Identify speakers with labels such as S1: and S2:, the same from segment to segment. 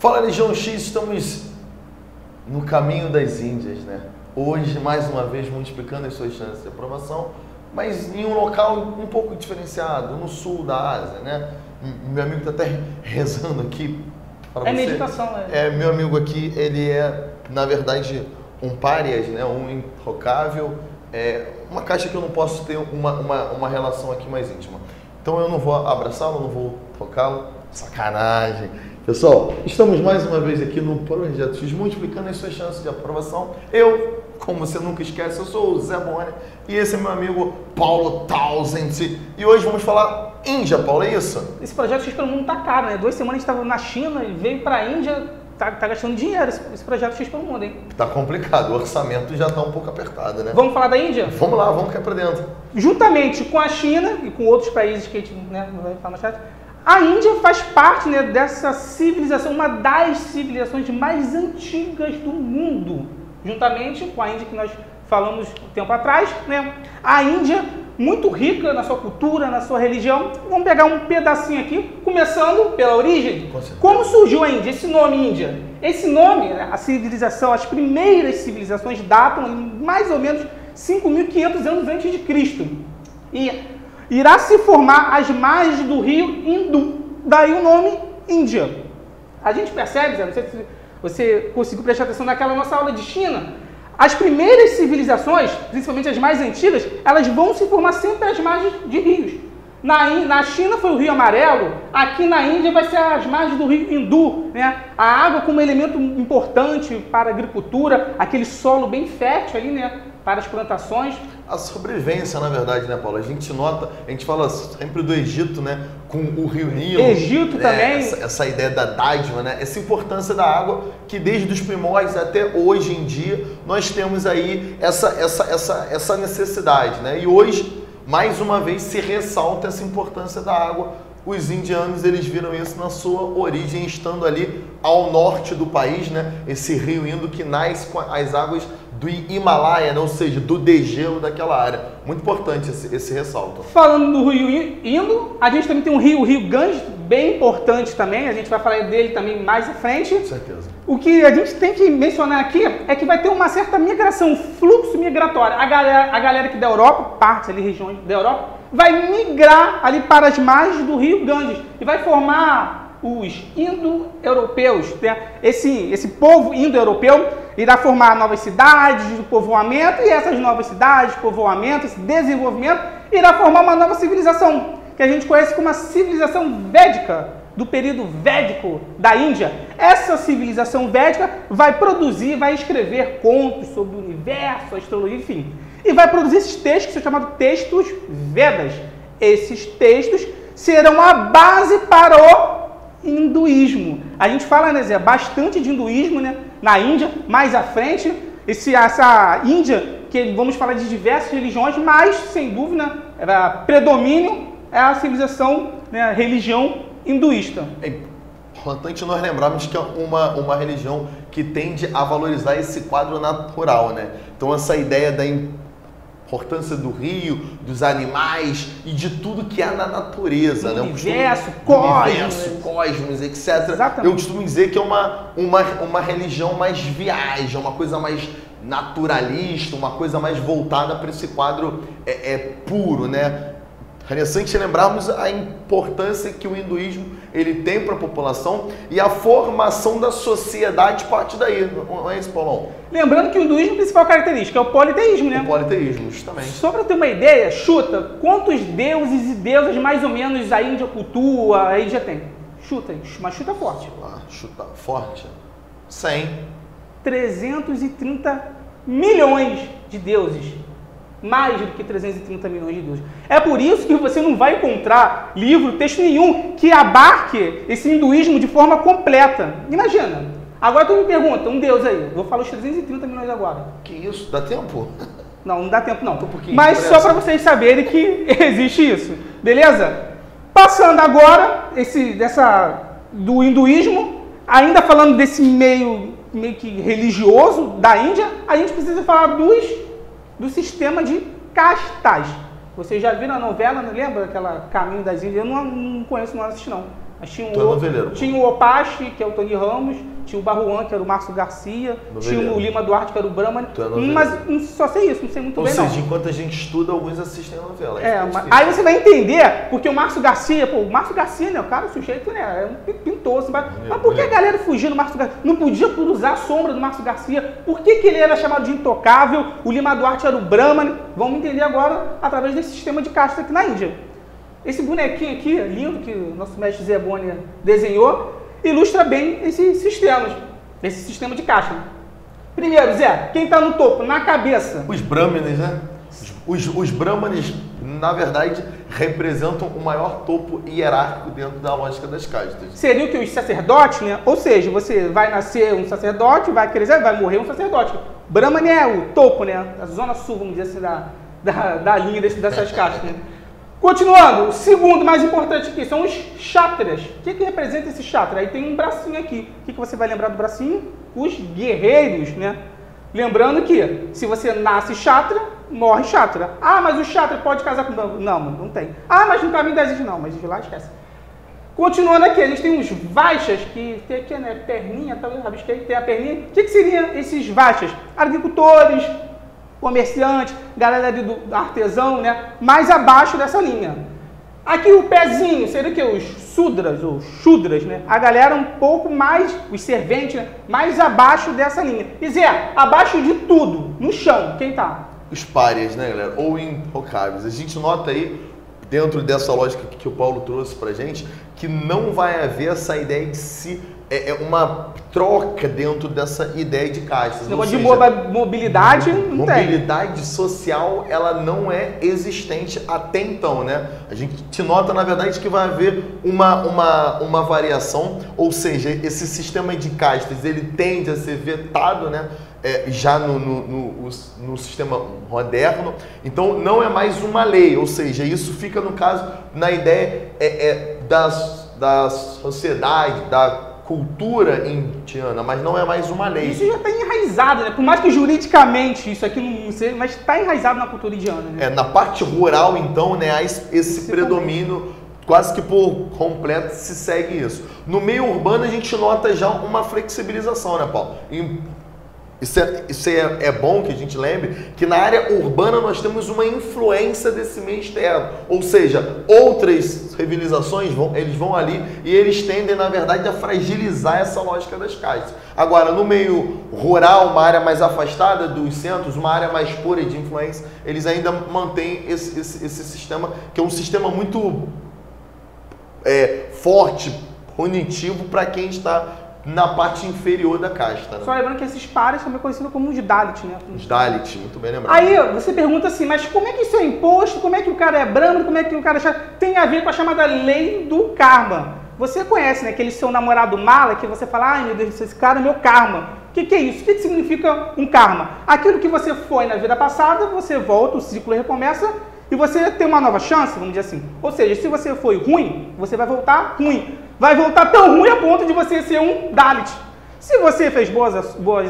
S1: Fala, Legião X, estamos no caminho das Índias, né? Hoje, mais uma vez, multiplicando as suas chances de aprovação, mas em um local um pouco diferenciado, no sul da Ásia, né? Meu amigo está até rezando aqui para você.
S2: É meditação, né?
S1: Meu amigo aqui, ele é, na verdade, um párias, né? Um intocável, uma caixa que eu não posso ter uma relação aqui mais íntima. Então eu não vou abraçá-lo, não vou tocá-lo. Sacanagem! Pessoal, estamos mais uma vez aqui no Projeto X, multiplicando as suas chances de aprovação. Eu, como você nunca esquece, eu sou o Zé Bonner e esse é meu amigo Paulo Tausend. E hoje vamos falar Índia, Paulo, é isso?
S2: Esse Projeto X pelo mundo tá caro, né? 2 semanas a gente estava na China e veio para a Índia, tá gastando dinheiro esse Projeto X pelo mundo, hein? Tá
S1: complicado, o orçamento já tá um pouco apertado, né?
S2: Vamos falar da Índia?
S1: Vamos lá, vamos cair para dentro.
S2: Juntamente com a China e com outros países que a gente, né, não vai falar mais tarde, a Índia faz parte, né, dessa civilização, uma das civilizações mais antigas do mundo. Juntamente com a Índia que nós falamos um tempo atrás, né? A Índia, muito rica na sua cultura, na sua religião. Vamos pegar um pedacinho aqui, começando pela origem. Como surgiu a Índia? Esse nome Índia? Esse nome, né, a civilização, as primeiras civilizações datam em mais ou menos 5.500 anos antes de Cristo. E irá se formar às margens do rio Hindu, daí o nome Índia. A gente percebe, Zé, não sei se você conseguiu prestar atenção naquela nossa aula de China, as primeiras civilizações, principalmente as mais antigas, elas vão se formar sempre às margens de rios. Na China foi o Rio Amarelo, aqui na Índia vai ser as margens do rio Hindu, né? A água como elemento importante para a agricultura, aquele solo bem fértil ali, né, para as plantações.
S1: A sobrevivência, na verdade, né, Paulo? A gente nota, a gente fala sempre do Egito, né, com o rio Nilo.
S2: Egito também.
S1: Essa ideia da dádiva, né? Essa importância da água que desde os primórdios até hoje em dia nós temos aí essa necessidade, né? E hoje, mais uma vez, se ressalta essa importância da água. Os indianos, eles viram isso na sua origem, estando ali ao norte do país, né? Esse rio Indo que nasce com as águas do Himalaia, né? Ou seja, do degelo daquela área. Muito importante esse ressalto.
S2: Falando do rio Indo, a gente também tem o rio Ganges, bem importante também, a gente vai falar dele também mais à frente.
S1: Com certeza.
S2: O que a gente tem que mencionar aqui é que vai ter uma certa migração, fluxo migratório. A galera aqui da Europa, partes ali, regiões da Europa, vai migrar ali para as margens do rio Ganges e vai formar os indo-europeus, né? Esse povo indo-europeu irá formar novas cidades do povoamento e essas novas cidades, povoamento, esse desenvolvimento irá formar uma nova civilização que a gente conhece como a civilização védica, do período védico da Índia. Essa civilização védica vai produzir, vai escrever contos sobre o universo, astrologia, enfim. E vai produzir esses textos que são chamados textos Vedas. Esses textos serão a base para o hinduísmo. A gente fala, né, Zé, bastante de hinduísmo, né, na Índia, mais à frente. Essa Índia, que vamos falar de diversas religiões, mas, sem dúvida, predomínio é a civilização, né, a religião hinduísta.
S1: É importante nós lembrarmos que é uma religião que tende a valorizar esse quadro natural, né? Então essa ideia da importância do rio, dos animais e de tudo que há na natureza, né?
S2: Universo,
S1: cosmos, etc.
S2: Exatamente.
S1: Eu costumo dizer que é uma religião mais viagem, uma coisa mais naturalista, uma coisa mais voltada para esse quadro puro, né? É interessante lembrarmos a importância que o hinduísmo ele tem para a população e a formação da sociedade parte daí, não é isso, Paulão?
S2: Lembrando que o hinduísmo, a principal característica é o politeísmo, né?
S1: O politeísmo, justamente.
S2: Só para ter uma ideia, chuta, quantos deuses e deusas mais ou menos a Índia cultua, a Índia tem? Chuta, mas chuta forte.
S1: Chuta forte? 100.
S2: 330 milhões de deuses. Mais do que 330 milhões de deuses. É por isso que você não vai encontrar livro, texto nenhum que abarque esse hinduísmo de forma completa. Imagina. Agora tu me pergunta, um deus aí. Vou falar os 330 milhões agora.
S1: Que isso? Dá tempo?
S2: Não dá tempo não. Mas só para vocês saberem que existe isso. Beleza? Passando agora do hinduísmo, ainda falando desse meio que religioso da Índia, a gente precisa falar do sistema de castas. Vocês já viram a novela, não lembra? Aquela Caminho das Índias? Eu não conheço, não assisti não. Mas tinha
S1: Tu é noveleiro,
S2: tinha o Opache, que é o Tony Ramos, tinha o Barruan, que era o Márcio Garcia,
S1: Noveleiro.
S2: tinha o Lima Duarte, que era o Brahman,
S1: Tu é noveleiro.
S2: mas só sei isso, não sei muito bem não.
S1: Ou seja, enquanto a gente estuda, alguns assistem a novela.
S2: Aí você vai entender, porque o Márcio Garcia, o Márcio Garcia, né, o cara, o sujeito, né, é um pintor, mas por que a galera fugia do Márcio Garcia? Não podia cruzar a sombra do Márcio Garcia, por que ele era chamado de intocável, o Lima Duarte era o Brahman? Vamos entender agora através desse sistema de castas aqui na Índia. Esse bonequinho aqui, lindo, que o nosso mestre Zé Boni desenhou, ilustra bem esses sistemas, esse sistema de casta. Primeiro, Zé, quem está no topo, na cabeça?
S1: Os Brahmanes, né? Os Brahmanes, na verdade, representam o maior topo hierárquico dentro da lógica das castas.
S2: Seria o que? Os sacerdotes, né? Ou seja, você vai nascer um sacerdote, vai crescer, vai morrer um sacerdote. Brahman é o topo, né? A zona sul, vamos dizer assim, da linha dessas castas, né? Continuando, o segundo mais importante aqui são os Kshatras. O que representa esse Kshatra? Aí tem um bracinho aqui. O que você vai lembrar do bracinho? Os guerreiros, né? Lembrando que se você nasce Kshatra, morre Kshatra. Ah, mas o Kshatra pode casar com... Não tem. Ah, mas no caminho das Índias não, mas de lá esquece. Continuando aqui, a gente tem uns Vaixas, que tem aqui, né, perninha, talvez rabisquei, tem a perninha. O que seriam esses Vaixas? Agricultores, comerciante, galera do artesão, né? Mais abaixo dessa linha. Aqui o pezinho, seria o que? Os Sudras, ou Shudras, né? A galera um pouco mais, os serventes, né? Mais abaixo dessa linha. E Zé, abaixo de tudo, no chão, quem tá?
S1: Os párias, né, galera? Ou intocáveis. A gente nota aí, dentro dessa lógica que o Paulo trouxe pra gente, que não vai haver essa ideia de se... É uma troca dentro dessa ideia de castas.
S2: Negócio de mobilidade não tem.
S1: Mobilidade social, ela não é existente até então, né? A gente nota, na verdade, que vai haver uma variação, ou seja, esse sistema de castas, ele tende a ser vetado, né? Já no sistema moderno. Então, não é mais uma lei, ou seja, isso fica, no caso, na ideia da sociedade, da cultura indiana, mas não é mais uma lei.
S2: Isso já está enraizado, né? Por mais que juridicamente isso aqui não seja, mas está enraizado na cultura indiana, né?
S1: Na parte rural, então, né, há esse predomínio, quase que por completo se segue isso. No meio urbano a gente nota já uma flexibilização, né, Paulo? Isso é bom que a gente lembre que na área urbana nós temos uma influência desse meio externo, ou seja, outras civilizações eles vão ali e eles tendem, na verdade, a fragilizar essa lógica das castas. Agora, no meio rural, uma área mais afastada dos centros, uma área mais pura de influência, eles ainda mantêm esse sistema, que é um sistema muito forte, punitivo para quem está na parte inferior da casta. Né?
S2: Só lembrando que esses pares também conhecidos como os Dalit, né?
S1: Os Dalit, muito bem lembrado.
S2: Aí você pergunta assim, mas como é que isso é imposto? Como é que o cara é Brahmana? Como é que o cara tem a ver com a chamada lei do karma? Você conhece, né? Aquele seu namorado mala que você fala, ai meu Deus, esse cara é meu karma. O que é isso? O que significa um karma? Aquilo que você foi na vida passada, você volta, o ciclo recomeça e você tem uma nova chance, vamos dizer assim. Ou seja, se você foi ruim, você vai voltar ruim. Vai voltar tão ruim a ponto de você ser um Dalit. Se você fez boas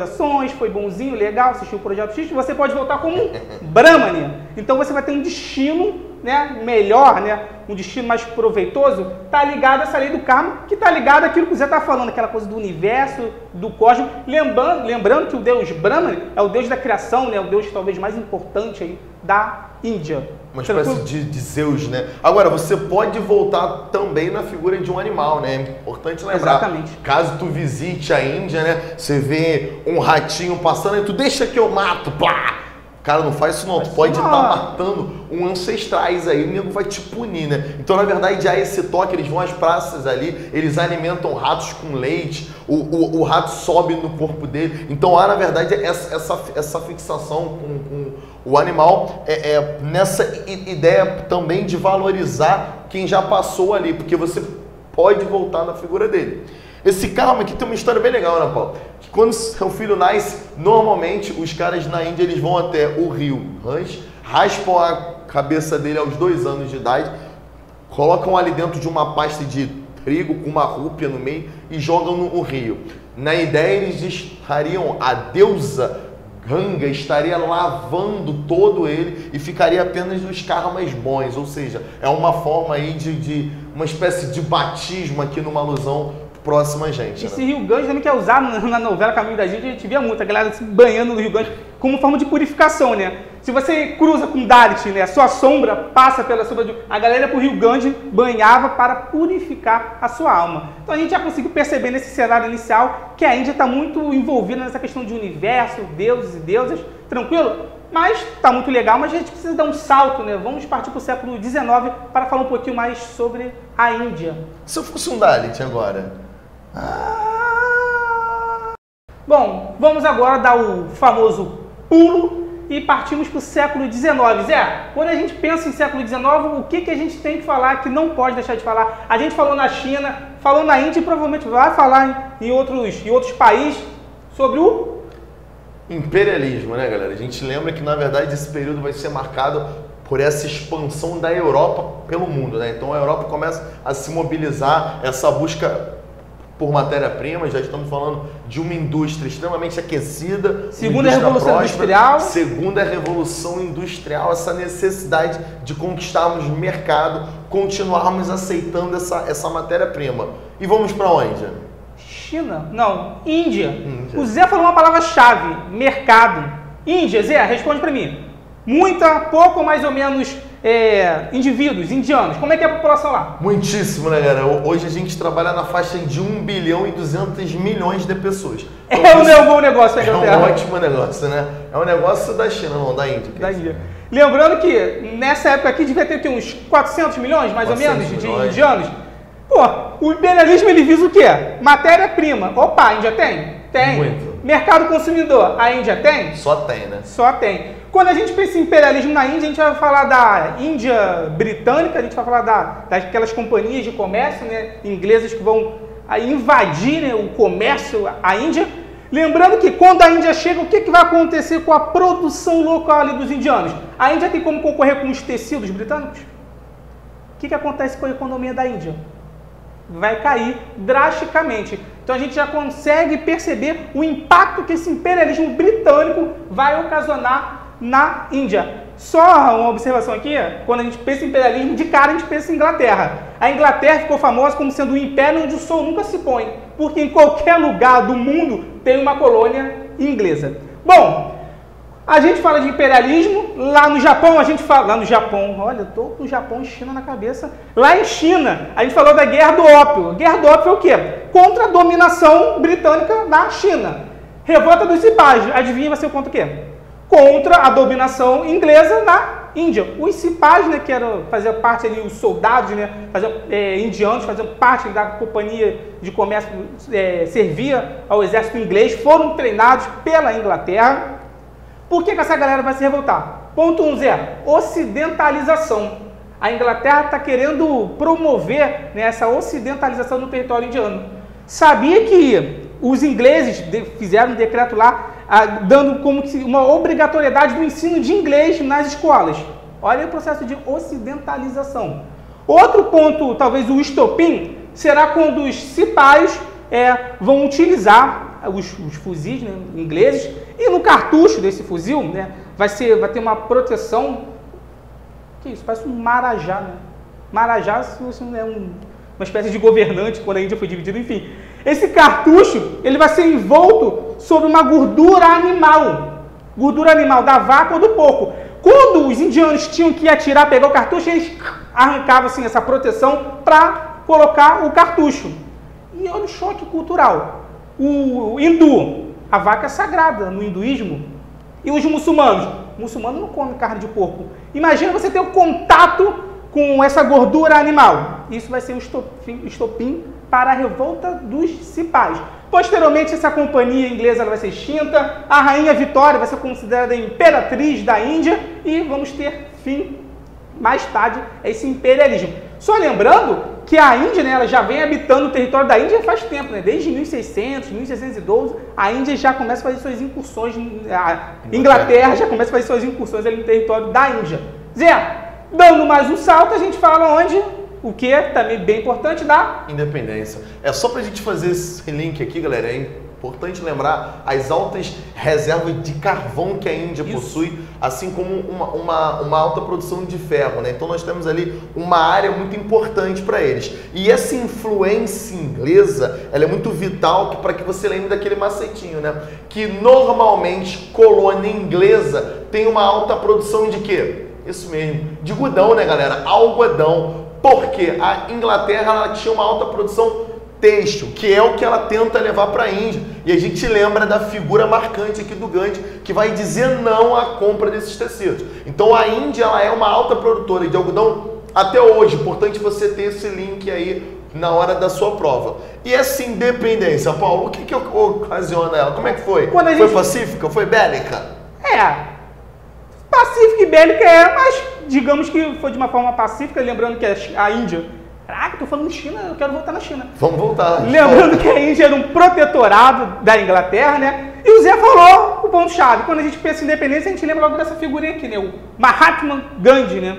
S2: ações, foi bonzinho, legal, assistiu o Projeto X, você pode voltar como um Brahmani. Então você vai ter um destino, né, melhor, né, um destino mais proveitoso, tá ligado a essa lei do karma, que tá ligado àquilo que o Zé tá falando, aquela coisa do universo, do cosmos. Lembrando que o deus Brahmani é o deus da criação, né, o deus talvez mais importante aí da Índia.
S1: Uma espécie de Zeus, né? Agora, você pode voltar também na figura de um animal, né? É importante lembrar.
S2: Exatamente.
S1: Caso tu visite a Índia, né? Você vê um ratinho passando e tu deixa que eu mato, plá! Cara, não faz isso não. Tu pode estar matando ancestrais aí, o nego vai te punir, né? Então, na verdade, há esse toque, eles vão às praças ali, eles alimentam ratos com leite, o rato sobe no corpo dele. Então, há, na verdade, essa fixação com o animal, nessa ideia também de valorizar quem já passou ali, porque você pode voltar na figura dele. Esse karma aqui tem uma história bem legal, né, Paulo? Que quando seu filho nasce, normalmente os caras na Índia eles vão até o rio Ganges, raspam a cabeça dele aos 2 anos de idade, colocam ali dentro de uma pasta de trigo com uma rúpia no meio e jogam no rio. Na ideia eles estariam a deusa Ganga estaria lavando todo ele e ficaria apenas nos karmas bons, ou seja, é uma forma aí de uma espécie de batismo aqui numa alusão próxima a gente.
S2: Esse Rio Ganges também que é usado na novela Caminho da Gente, a gente via muito, a galera se banhando no Rio Ganges como forma de purificação, né? Se você cruza com Dalit, né, a sua sombra passa pela sombra de... A galera pro Rio Ganges banhava para purificar a sua alma. Então a gente já conseguiu perceber nesse cenário inicial que a Índia está muito envolvida nessa questão de universo, deuses e deusas, tranquilo? Mas está muito legal, mas a gente precisa dar um salto, né? Vamos partir para o século XIX para falar um pouquinho mais sobre a Índia.
S1: Se eu fosse um Dalit agora...
S2: Bom, vamos agora dar o famoso pulo e partimos para o século XIX. Zé, quando a gente pensa em século XIX, o que a gente tem que falar que não pode deixar de falar? A gente falou na China, falou na Índia e provavelmente vai falar em outros países sobre o
S1: imperialismo, né, galera? A gente lembra que, na verdade, esse período vai ser marcado por essa expansão da Europa pelo mundo, né? Então a Europa começa a se mobilizar, essa busca por matéria-prima, já estamos falando de uma indústria extremamente aquecida.
S2: Segunda Revolução Industrial.
S1: Segunda Revolução Industrial, essa necessidade de conquistarmos o mercado, continuarmos aceitando essa matéria-prima. E vamos para onde?
S2: China? Não, Índia. O Zé falou uma palavra-chave, mercado. Índia, Zé, responde para mim. Muita, pouco ou mais ou menos indivíduos, indianos. Como é que é a população lá?
S1: Muitíssimo, né, galera? Hoje a gente trabalha na faixa de 1 bilhão e 200 milhões de pessoas. Então,
S2: é um bom negócio, né,
S1: galera? É um ótimo negócio, né? É um negócio da China, não, da Índia.
S2: Da Índia. Lembrando que nessa época aqui devia ter uns 400 milhões, mais ou menos, de indianos. Pô, o imperialismo ele visa o quê? Matéria-prima. Opa, a Índia tem? Tem. Muito. Mercado consumidor, a Índia tem?
S1: Só tem, né?
S2: Só tem. Quando a gente pensa em imperialismo na Índia, a gente vai falar da Índia britânica, a gente vai falar daquelas companhias de comércio, né, inglesas que vão invadir, né, o comércio, a Índia. Lembrando que quando a Índia chega, o que vai acontecer com a produção local ali dos indianos? A Índia tem como concorrer com os tecidos britânicos? O que acontece com a economia da Índia? Vai cair drasticamente. Então a gente já consegue perceber o impacto que esse imperialismo britânico vai ocasionar na Índia. Só uma observação aqui, quando a gente pensa em imperialismo, de cara a gente pensa em Inglaterra. A Inglaterra ficou famosa como sendo um império onde o sol nunca se põe, porque em qualquer lugar do mundo tem uma colônia inglesa. Bom, a gente fala de imperialismo, lá no Japão a gente fala... Lá no Japão, olha, eu tô com o Japão e China na cabeça. Lá em China, a gente falou da Guerra do Ópio. A Guerra do Ópio é o quê? Contra a dominação britânica na China. Revolta dos Sipais, adivinha, vai ser contra o quê? Contra a dominação inglesa na Índia. Os Sipais, né, que faziam parte ali, os soldados, né, indianos, faziam parte da companhia de comércio, servia ao exército inglês, foram treinados pela Inglaterra. Por que essa galera vai se revoltar? Ponto 1, Zé, ocidentalização. A Inglaterra está querendo promover, né, essa ocidentalização no território indiano. Sabia que os ingleses fizeram um decreto lá, dando como uma obrigatoriedade do ensino de inglês nas escolas. Olha o processo de ocidentalização. Outro ponto, talvez o estopim, será quando os cipais vão utilizar os fuzis, né, ingleses, e no cartucho desse fuzil, né, vai ter uma proteção. Que isso? Parece um marajá, né? Marajá, se você não é uma espécie de governante quando a Índia foi dividida, enfim. Esse cartucho, ele vai ser envolto sobre uma gordura animal da vaca ou do porco. Quando os indianos tinham que atirar, pegar o cartucho, eles arrancavam assim, essa proteção para colocar o cartucho. E olha o choque cultural. O hindu, a vaca é sagrada no hinduísmo. E os muçulmanos? O muçulmano não come carne de porco. Imagina você ter o contato com essa gordura animal. Isso vai ser um estopim para a revolta dos cipais. Posteriormente, essa companhia inglesa vai ser extinta, a rainha Vitória vai ser considerada a imperatriz da Índia e vamos ter fim, mais tarde, a esse imperialismo. Só lembrando que a Índia, né, ela já vem habitando o território da Índia faz tempo, né? Desde 1600, 1612, a Índia já começa a fazer suas incursões, a Inglaterra já começa a fazer suas incursões ali no território da Índia. Zé, dando mais um salto, a gente fala onde... O que é também bem importante da
S1: independência. É só pra gente fazer esse link aqui, galera, é Importante lembrar as altas reservas de carvão que a Índia
S2: Isso.
S1: possui, assim como uma alta produção de ferro, né? Então nós temos ali uma área muito importante para eles. E essa influência inglesa, ela é muito vital para que você lembre daquele macetinho, né? Que normalmente colônia inglesa tem uma alta produção de quê? Isso mesmo, de algodão, né, galera? Algodão. Porque a Inglaterra ela tinha uma alta produção têxtil, que é o que ela tenta levar para a Índia. E a gente lembra da figura marcante aqui do Gandhi, que vai dizer não à compra desses tecidos. Então a Índia ela é uma alta produtora de algodão até hoje. Importante você ter esse link aí na hora da sua prova. E essa independência, Paulo, o que ocasiona ela? Como é que foi? Foi pacífica? Foi bélica?
S2: Pacífica e bélica mas digamos que foi de uma forma pacífica, lembrando que a Índia... Caraca, tô falando de China, eu quero voltar na China.
S1: Vamos voltar.
S2: Lembrando que a Índia era um protetorado da Inglaterra, né? E o Zé falou o ponto-chave. Quando a gente pensa em independência, a gente lembra logo dessa figurinha aqui, né? O Mahatma Gandhi, né?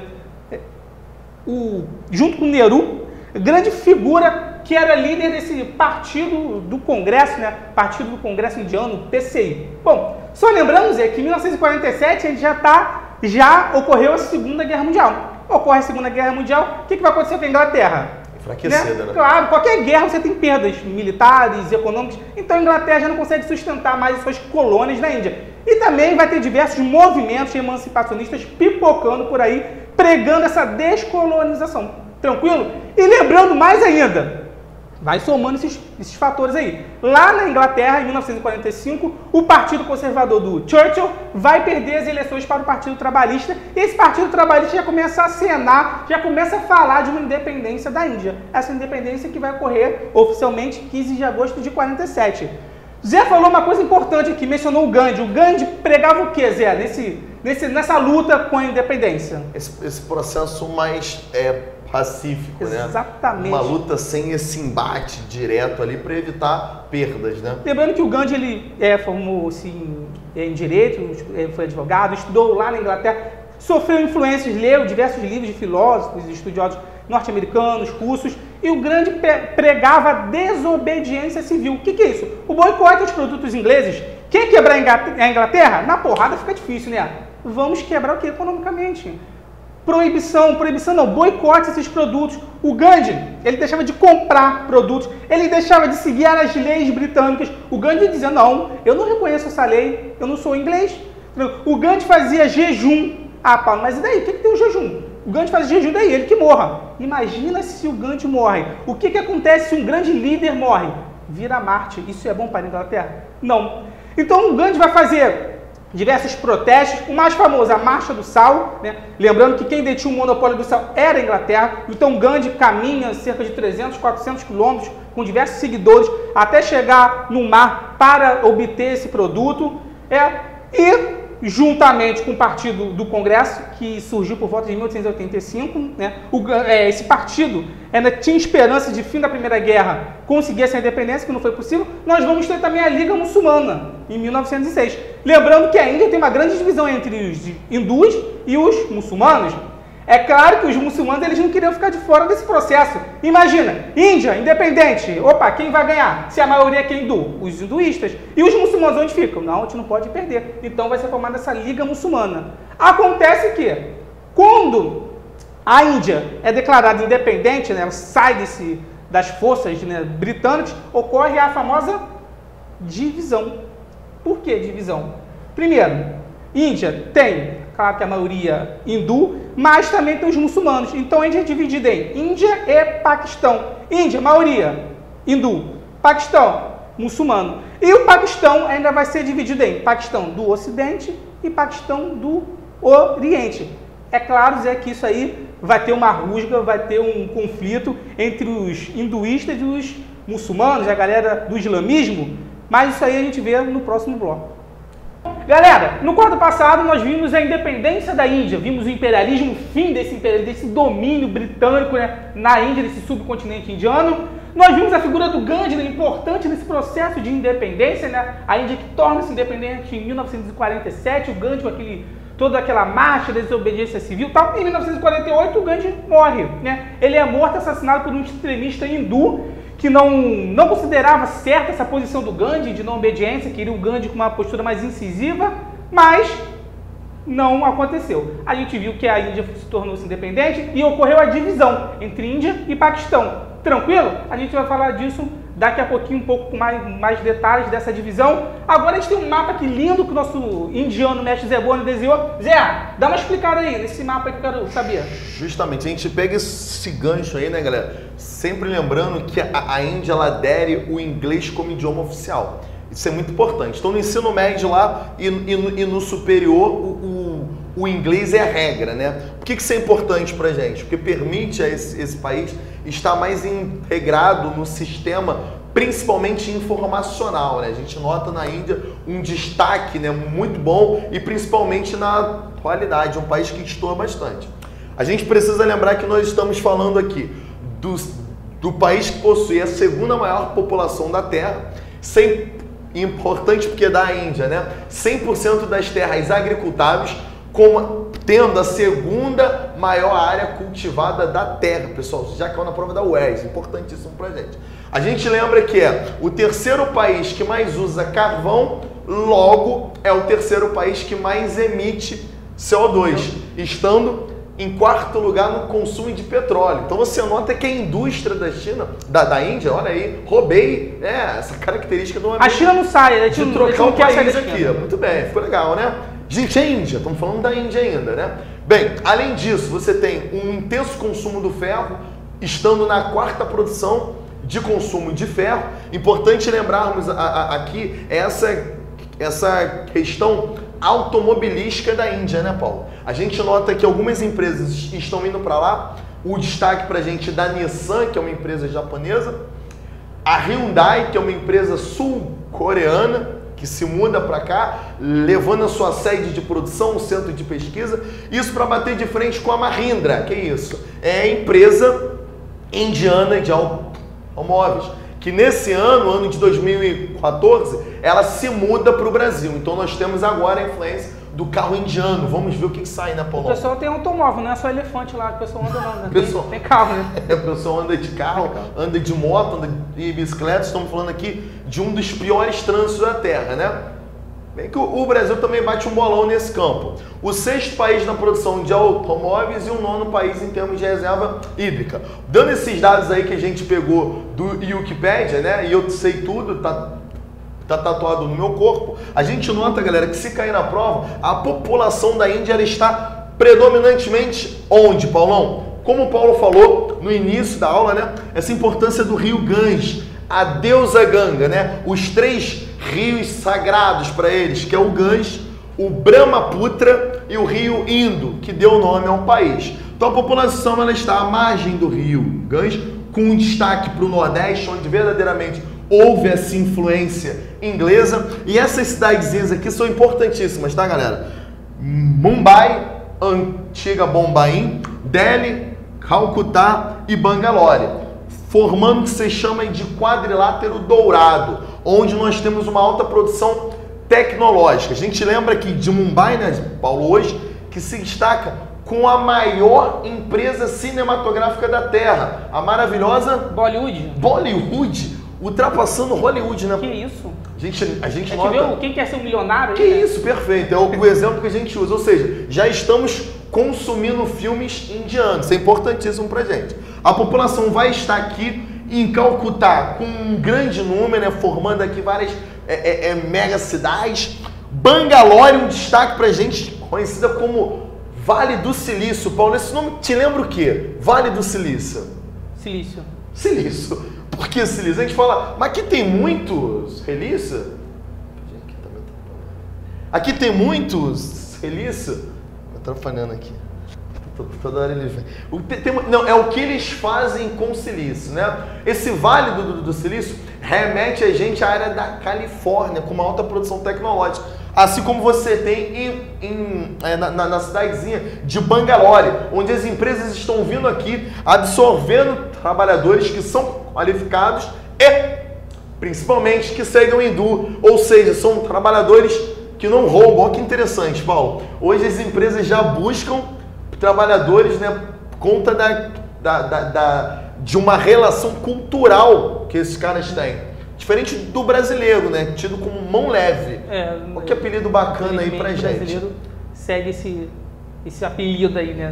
S2: Junto com o Nehru, grande figura que era líder desse partido do Congresso, né? Partido do Congresso Indiano, PCI. Bom, só lembrando, Zé, que em 1947 a gente já ocorreu a Segunda Guerra Mundial. Ocorre a Segunda Guerra Mundial, o que vai acontecer com a Inglaterra?
S1: Enfraquecida, né?
S2: Claro, qualquer guerra você tem perdas militares, econômicas, então a Inglaterra já não consegue sustentar mais as suas colônias na Índia. E também vai ter diversos movimentos emancipacionistas pipocando por aí, pregando essa descolonização. Tranquilo? E lembrando mais ainda, vai somando esses fatores aí. Lá na Inglaterra, em 1945, o Partido Conservador do Churchill vai perder as eleições para o Partido Trabalhista. E esse Partido Trabalhista já começa a acenar, já começa a falar de uma independência da Índia. Essa independência que vai ocorrer oficialmente 15 de agosto de 47. Zé falou uma coisa importante aqui, mencionou o Gandhi. O Gandhi pregava o quê, Zé, nessa luta com a independência?
S1: Esse processo mais pacífico, né?
S2: Exatamente.
S1: Uma luta sem esse embate direto ali para evitar perdas, né?
S2: Lembrando que o Gandhi ele formou-se em direito, foi advogado, estudou lá na Inglaterra, sofreu influências, leu diversos livros de filósofos e estudiosos norte-americanos, russos, e o Gandhi pregava a desobediência civil. O que é isso? O boicote aos produtos ingleses. Quer quebrar a Inglaterra? Na porrada fica difícil, né? Vamos quebrar o que economicamente? Proibição não, boicote esses produtos. O Gandhi, ele deixava de comprar produtos, ele deixava de seguir as leis britânicas. O Gandhi dizia, não, eu não reconheço essa lei, eu não sou inglês. O Gandhi fazia jejum. Ah, Paulo, mas e daí? O que tem o jejum? O Gandhi fazia jejum daí, ele que morra. Imagina se o Gandhi morre. O que acontece se um grande líder morre? Vira Marte. Isso é bom para a Inglaterra? Não. Então o Gandhi vai fazer diversos protestos, o mais famoso, a Marcha do Sal, né? Lembrando que quem detinha o monopólio do sal era a Inglaterra, então Gandhi caminha cerca de 300, 400 quilômetros com diversos seguidores até chegar no mar para obter esse produto, e juntamente com o Partido do Congresso, que surgiu por volta de 1885, né? Esse partido ainda tinha esperança de fim da Primeira Guerra conseguir essa independência, que não foi possível. Nós vamos ter também a Liga Muçulmana, em 1906. Lembrando que a Índia tem uma grande divisão entre os hindus e os muçulmanos. É claro que os muçulmanos eles não queriam ficar de fora desse processo. Imagina, Índia, independente. Opa, quem vai ganhar? Se a maioria é hindu? Os hinduístas. E os muçulmanos onde ficam? Não, a gente não pode perder. Então vai ser formada essa Liga Muçulmana. Acontece que, quando a Índia é declarada independente, né, sai das forças, né, britânicas, ocorre a famosa divisão. Por que divisão? Primeiro, Índia tem, claro que a maioria hindu, mas também tem os muçulmanos. Então a Índia é dividida em Índia e Paquistão. Índia, maioria hindu. Paquistão, muçulmano. E o Paquistão ainda vai ser dividido em Paquistão do Ocidente e Paquistão do Oriente. É claro, Zé, que isso aí vai ter uma rusga, vai ter um conflito entre os hinduístas e os muçulmanos, a galera do islamismo, mas isso aí a gente vê no próximo bloco. Galera, no quadro passado nós vimos a independência da Índia, vimos o imperialismo, o fim desse domínio britânico, né, na Índia, desse subcontinente indiano. Nós vimos a figura do Gandhi, né, importante nesse processo de independência, né, a Índia que torna-se independente em 1947, o Gandhi com toda aquela marcha da desobediência civil, tal. Em 1948 o Gandhi morre, né? Ele é morto, assassinado por um extremista hindu que não considerava certa essa posição do Gandhi de não obediência, queria o Gandhi com uma postura mais incisiva, mas não aconteceu. A gente viu que a Índia se tornou-se independente e ocorreu a divisão entre Índia e Paquistão. Tranquilo? A gente vai falar disso daqui a pouquinho, um pouco com mais detalhes dessa divisão. Agora a gente tem um mapa aqui lindo que o nosso indiano mestre Zé Boni desenhou. Zé, dá uma explicada aí nesse mapa aí que eu quero saber.
S1: Justamente, a gente pega esse gancho aí, né, galera? Sempre lembrando que a Índia, ela adere o inglês como idioma oficial. Isso é muito importante. Então, no ensino médio lá e no superior, o inglês é a regra, né? Por que isso é importante pra gente? Porque permite a esse país estar mais integrado no sistema, principalmente informacional, né? A gente nota na Índia um destaque, né, muito bom e principalmente na atualidade, um país que estoura bastante. A gente precisa lembrar que nós estamos falando aqui do país que possui a segunda maior população da Terra, importante porque é da Índia, né? 100% das terras agricultáveis, tendo a segunda maior área cultivada da Terra, pessoal, já caiu na prova da UERJ, importantíssimo pra gente. A gente lembra que é o terceiro país que mais usa carvão, logo é o terceiro país que mais emite CO2, estando em quarto lugar no consumo de petróleo. Então você nota que a indústria da China, da Índia, olha aí, roubei essa característica do
S2: A China não sai,
S1: de trocar o país aqui. Muito bem, ficou legal, né? Gente, é Índia, estamos falando da Índia ainda, né? Bem, além disso, você tem um intenso consumo do ferro, estando na quarta produção de consumo de ferro. Importante lembrarmos aqui essa questão automobilística da Índia, né, Paulo? A gente nota que algumas empresas estão indo para lá. O destaque para a gente da Nissan, que é uma empresa japonesa, a Hyundai, que é uma empresa sul-coreana, que se muda para cá, levando a sua sede de produção, um centro de pesquisa, isso para bater de frente com a Mahindra, que é isso? É a empresa indiana de automóveis, que nesse ano de 2014, ela se muda para o Brasil. Então nós temos agora a influência do carro indiano. Vamos ver o que sai, né, Paulo?
S2: O pessoal tem automóvel, não é só elefante lá, o pessoal anda não, né? Tem carro, né?
S1: O pessoal anda de carro, anda de moto, anda de bicicleta. Estamos falando aqui de um dos piores trânsitos da Terra, né? Bem que o Brasil também bate um bolão nesse campo. O sexto país na produção de automóveis e o nono país em termos de reserva hídrica. Dando esses dados aí que a gente pegou do Wikipedia, né? E eu sei tudo, tá tatuado no meu corpo. A gente nota, galera, que se cair na prova, a população da Índia ela está predominantemente onde, Paulão? Como o Paulo falou no início da aula, né? Essa importância do rio Ganges, a deusa Ganga, né? Os três rios sagrados para eles, que é o Ganges, o Brahmaputra e o rio Indo, que deu nome ao país. Então a população ela está à margem do rio Ganges, com um destaque para o Nordeste, onde verdadeiramente houve essa influência inglesa. E essas cidadezinhas aqui são importantíssimas, tá, galera? Mumbai, antiga Bombaim, Delhi, Calcutá e Bangalore, formando o que se chama de quadrilátero dourado, onde nós temos uma alta produção tecnológica. A gente lembra aqui de Mumbai, né, Paulo, hoje, que se destaca com a maior empresa cinematográfica da Terra, a maravilhosa Bollywood, ultrapassando Hollywood, né?
S2: Que isso?
S1: A gente nota...
S2: Viu? Quem quer ser um milionário?
S1: Que isso, perfeito. É o exemplo que a gente usa. Ou seja, já estamos consumindo filmes indianos. Isso é importantíssimo pra gente. A população vai estar aqui em Calcutá com um grande número, né? Formando aqui várias mega cidades. Bangalore, um destaque pra gente, conhecida como Vale do Silício. Paulo, esse nome te lembra o quê? Vale do Silício. Silício. Por que silício? A gente fala, mas aqui tem muitos relícia? Aqui tem muitos relícia? Eu tô falhando aqui. Toda hora ele vem. Não, é o que eles fazem com silício, né? Esse Vale do Silício remete a gente à área da Califórnia, com uma alta produção tecnológica. Assim como você tem na cidadezinha de Bangalore, onde as empresas estão vindo aqui absorvendo trabalhadores que são qualificados e, principalmente, que seguem o hindu, ou seja, são trabalhadores que não roubam. Olha que interessante, Paulo. Hoje as empresas já buscam trabalhadores, né, por conta de uma relação cultural que esses caras têm. Diferente do brasileiro, né? Tido como mão leve. Olha que apelido bacana aí pra gente. O brasileiro
S2: segue esse apelido aí, né?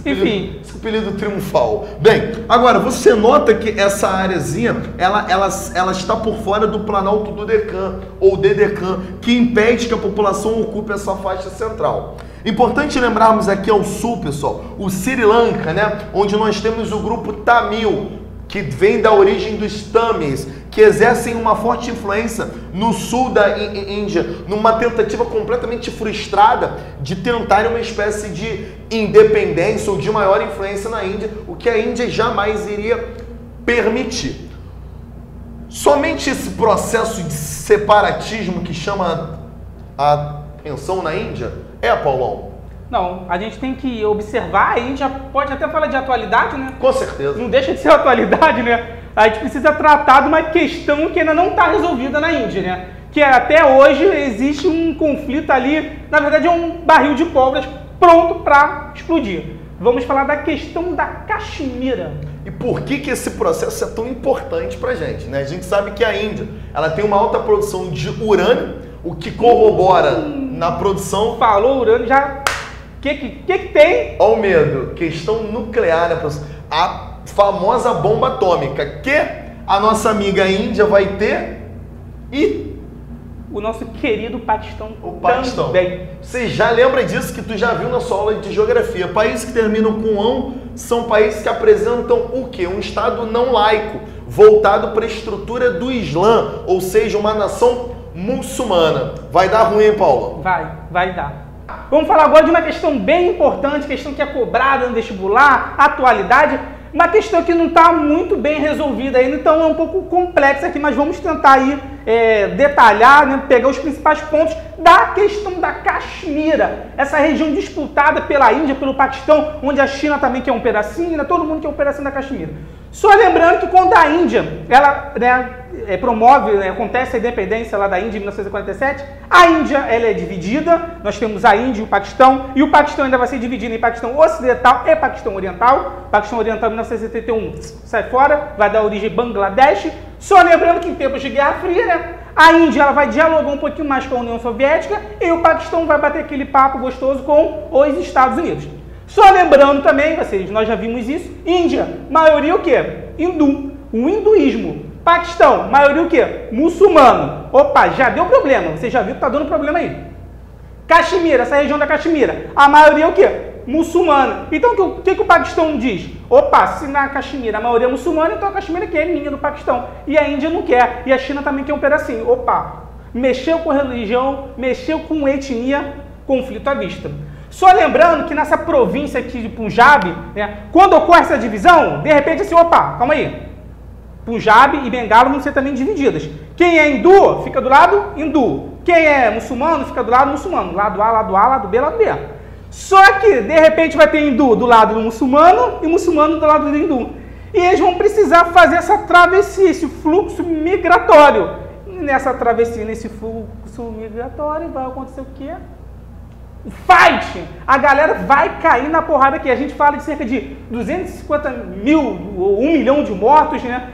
S1: Enfim. Esse apelido triunfal. Bem, agora, você nota que essa areazinha, ela está por fora do Planalto do Deccan, ou Dedeccan, que impede que a população ocupe essa faixa central. Importante lembrarmos aqui ao sul, pessoal, o Sri Lanka, né? Onde nós temos o grupo Tamil, que vem da origem dos Tamils, que exercem uma forte influência no sul da Índia, numa tentativa completamente frustrada de tentar uma espécie de independência ou de maior influência na Índia, o que a Índia jamais iria permitir. Somente esse processo de separatismo que chama a atenção na Índia Paulão?
S2: Não, a gente tem que observar, a Índia pode até falar de atualidade, né?
S1: Com certeza.
S2: Não deixa de ser atualidade, né? A gente precisa tratar de uma questão que ainda não está resolvida na Índia, né? Que até hoje existe um conflito ali, na verdade é um barril de pólvora pronto para explodir. Vamos falar da questão da Caxemira.
S1: E por que esse processo é tão importante para a gente, né? A gente sabe que a Índia, ela tem uma alta produção de urânio, o que corrobora na produção...
S2: Falou urânio, já... O que tem?
S1: Olha o medo, questão nuclear, né, professor? A famosa bomba atômica, que a nossa amiga Índia vai ter e...
S2: O nosso querido Paquistão.
S1: O Paquistão.
S2: Também.
S1: Você já lembra disso que tu já viu na sua aula de geografia. Países que terminam com "ão" são países que apresentam o quê? Um Estado não laico, voltado para a estrutura do Islã, ou seja, uma nação muçulmana. Vai dar ruim, hein, Paulo?
S2: Vai dar. Vamos falar agora de uma questão bem importante, questão que é cobrada no vestibular, atualidade, uma questão que não está muito bem resolvida ainda, então é um pouco complexa aqui, mas vamos tentar aí detalhar, né, pegar os principais pontos da questão da Caxemira, essa região disputada pela Índia, pelo Paquistão, onde a China também quer um pedacinho, né, todo mundo quer um pedacinho da Caxemira. Só lembrando que quando a Índia, ela promove, acontece a independência lá da Índia em 1947, a Índia ela é dividida, nós temos a Índia e o Paquistão ainda vai ser dividido em Paquistão Ocidental e Paquistão Oriental. Paquistão Oriental em 1971 sai fora, vai dar origem a Bangladesh. Só lembrando que em tempos de Guerra Fria, né, a Índia ela vai dialogar um pouquinho mais com a União Soviética e o Paquistão vai bater aquele papo gostoso com os Estados Unidos. Só lembrando também, nós já vimos isso, Índia, maioria o quê? Hindu, o hinduísmo. Paquistão, maioria o quê? Muçulmano. Opa, já deu problema, você já viu que tá dando problema aí. Caxemira, essa região da Caxemira, a maioria o quê? Muçulmana. Então o que o Paquistão diz? Opa, se na Caxemira a maioria é muçulmana, então a Caxemira quer minha do Paquistão. E a Índia não quer, e a China também quer um pedacinho. Opa, mexeu com religião, mexeu com etnia, conflito à vista. Só lembrando que nessa província aqui de Punjab, né, quando ocorre essa divisão, de repente assim, opa, calma aí. Punjab e Bengala vão ser também divididas. Quem é hindu, fica do lado hindu. Quem é muçulmano, fica do lado muçulmano. Lado A, lado B, lado B. Só que, de repente, vai ter hindu do lado do muçulmano e muçulmano do lado do hindu. E eles vão precisar fazer essa travessia, esse fluxo migratório. E nessa travessia, nesse fluxo migratório, vai acontecer o quê? O fight! A galera vai cair na porrada aqui. A gente fala de cerca de 250 mil ou 1 milhão de mortos, né?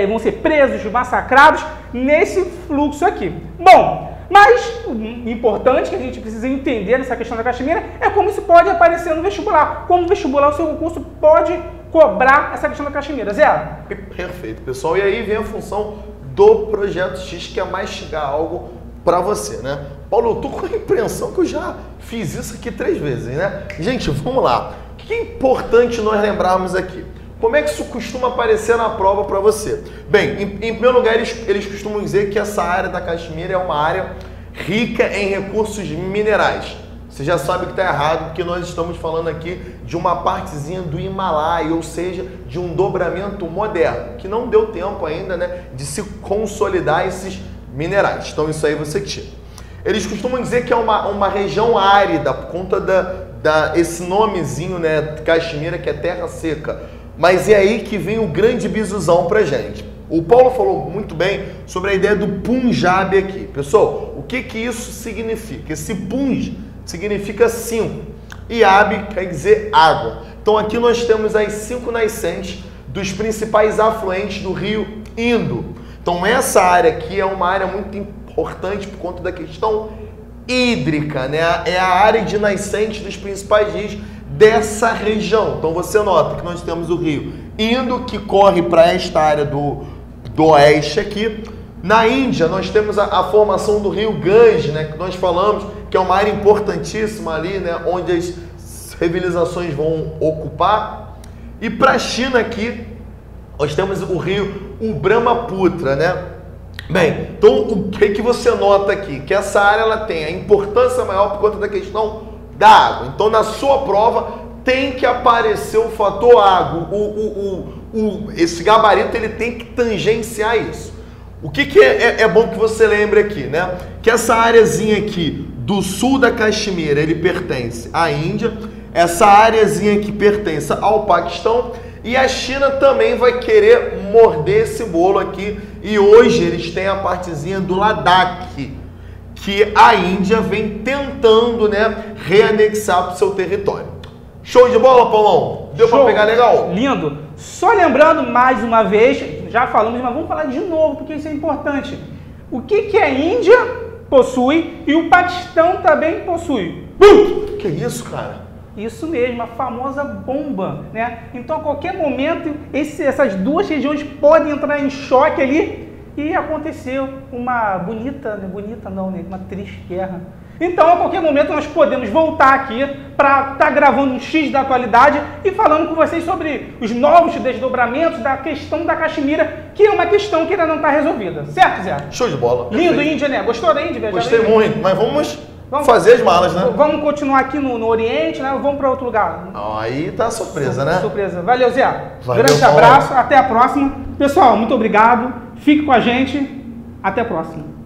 S2: Vão ser presos, massacrados nesse fluxo aqui. Bom, mas o importante que a gente precisa entender nessa questão da Caxemira é como isso pode aparecer no vestibular. Como o vestibular, o seu concurso pode cobrar essa questão da Caxemira. Zé?
S1: Perfeito, pessoal. E aí vem a função do Projeto X, que é mastigar algo para você, né? Paulo, eu tô com a impressão que eu já fiz isso aqui 3 vezes, né? Gente, vamos lá. O que é importante nós lembrarmos aqui? Como é que isso costuma aparecer na prova para você? Bem, em primeiro lugar, eles costumam dizer que essa área da Caxemira é uma área rica em recursos minerais. Você já sabe que está errado, porque nós estamos falando aqui de uma partezinha do Himalaia, ou seja, de um dobramento moderno, que não deu tempo ainda, né, de se consolidar esses minerais. Então isso aí você tira. Eles costumam dizer que é uma região árida, por conta esse nomezinho, né, Caxemira, que é terra seca. Mas é aí que vem o grande bisuzão pra gente. O Paulo falou muito bem sobre a ideia do Punjab aqui. Pessoal, o que isso significa? Esse Punj significa 5 e Ab quer dizer água. Então aqui nós temos as 5 nascentes dos principais afluentes do rio Indo. Então essa área aqui é uma área muito importante por conta da questão hídrica, né? É a área de nascente dos principais rios dessa região. Então você nota que nós temos o rio Indo, que corre para esta área do oeste aqui. Na Índia, nós temos a formação do rio Ganges, né, que nós falamos, que é uma área importantíssima ali, né, onde as civilizações vão ocupar. E para a China aqui, nós temos o rio Brahmaputra, né? Bem, então o que você nota aqui? Que essa área ela tem a importância maior por conta da questão da água. Então na sua prova tem que aparecer o fator água. Esse gabarito ele tem que tangenciar isso. O que é bom que você lembre aqui, né? Que essa áreazinha aqui do sul da Caxemira, ele pertence à Índia. Essa áreazinha aqui pertence ao Paquistão. E a China também vai querer morder esse bolo aqui. E hoje eles têm a partezinha do Ladakh, que a Índia vem tentando, né, reanexar para o seu território. Show de bola, Paulão? Deu para pegar legal?
S2: Lindo. Só lembrando mais uma vez, já falamos, mas vamos falar de novo, porque isso é importante. O que a Índia possui e o Paquistão também possui?
S1: Que isso, cara?
S2: Isso mesmo, a famosa bomba, né? Então, a qualquer momento, essas duas regiões podem entrar em choque ali e aconteceu uma uma triste guerra. Então, a qualquer momento, nós podemos voltar aqui para estar gravando um X da atualidade e falando com vocês sobre os novos desdobramentos da questão da Caxemira, que é uma questão que ainda não está resolvida. Certo, Zé?
S1: Show de bola.
S2: Lindo, Índia, né? Gostou da Índia?
S1: Gostei muito, mas vamos fazer as malas, né?
S2: Vamos continuar aqui no Oriente, né? Vamos para outro lugar.
S1: Aí tá a surpresa, né?
S2: Surpresa. Valeu, Zé.
S1: Valeu,
S2: grande abraço, até a próxima. Pessoal, muito obrigado. Fique com a gente. Até a próxima.